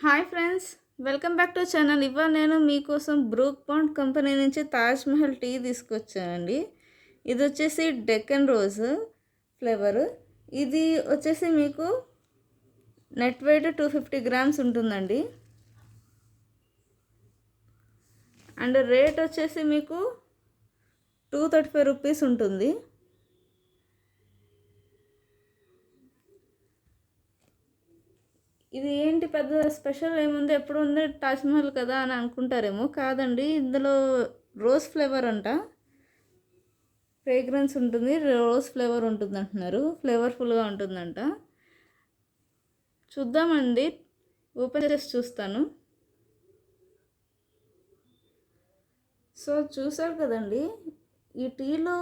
Hi friends, welcome back to channel. ఇవాళ నేను మీకోసం బ్రూక్ బాండ్ కంపెనీ నుంచి తాజ్ మహల్ టీ తీసుకొచ్చానండి. ఇది వచ్చేసి డెక్కన్ రోజ్ ఫ్లేవర్. ఇది వచ్చేసి మీకు నెట్ వెయిట్ 250 గ్రామ్స్ ఉంటుందండి. అండ్ రేట్ వచ్చేసి మీకు 235 రూపీస్ ఉంటుంది. ఇది ఏంటి పెద్ద స్పెషల్ ఏముంది, ఎప్పుడు ఉంది తాజ్ మహల్ కదా అని అనుకుంటారేమో. కాదండి, ఇందులో రోజ్ ఫ్లేవర్ అంట, ఫ్రేగ్రెన్స్ ఉంటుంది, రోజ్ ఫ్లేవర్ ఉంటుంది అంటున్నారు. ఫ్లేవర్ఫుల్గా ఉంటుందంట. చూద్దామండి, ఓపెన్ చేసి చూస్తాను. సో చూసారు కదండి, ఈ టీలో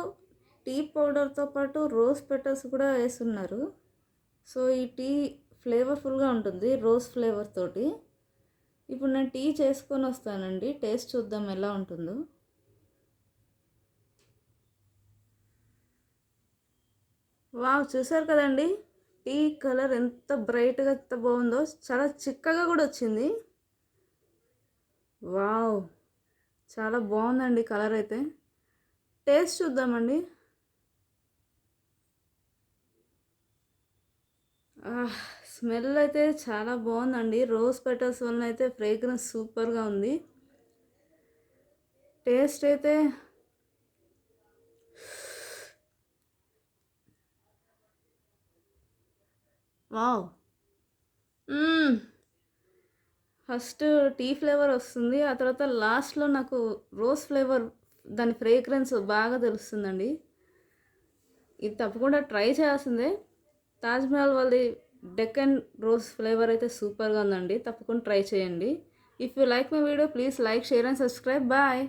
టీ పౌడర్తో పాటు రోజ్ పెటల్స్ కూడా వేస్తున్నారు. సో ఈ టీ ఫ్లేవర్ఫుల్గా ఉంటుంది రోజ్ ఫ్లేవర్ తోటి. ఇప్పుడు నేను టీ చేసుకొని వస్తానండి, టేస్ట్ చూద్దాం ఎలా ఉంటుందో. వావ్, చూసారు కదండి, టీ కలర్ ఎంత బ్రైట్గా ఎంత బాగుందో. చాలా చిక్కగా కూడా వచ్చింది. వావ్, చాలా బాగుందండి కలర్ అయితే. టేస్ట్ చూద్దామండి. స్మెల్ అయితే చాలా బాగుందండి. రోజ్ పెటల్స్ వల్ల అయితే ఫ్రేగ్రెన్స్ సూపర్గా ఉంది. టేస్ట్ అయితే వావ్. ఫస్ట్ టీ ఫ్లేవర్ వస్తుంది, ఆ తర్వాత లాస్ట్లో నాకు రోజ్ ఫ్లేవర్, దాని ఫ్రేగ్రెన్స్ బాగా తెలుస్తుందండి. ఇది తప్పకుండా ట్రై చేయాల్సిందే. తాజ్మహల్ వాళ్ళది డెక్కన్ రోజ్ ఫ్లేవర్ అయితే సూపర్గా ఉందండి. తప్పకుండా ట్రై చేయండి. If you like my video, please like, share and subscribe. Bye.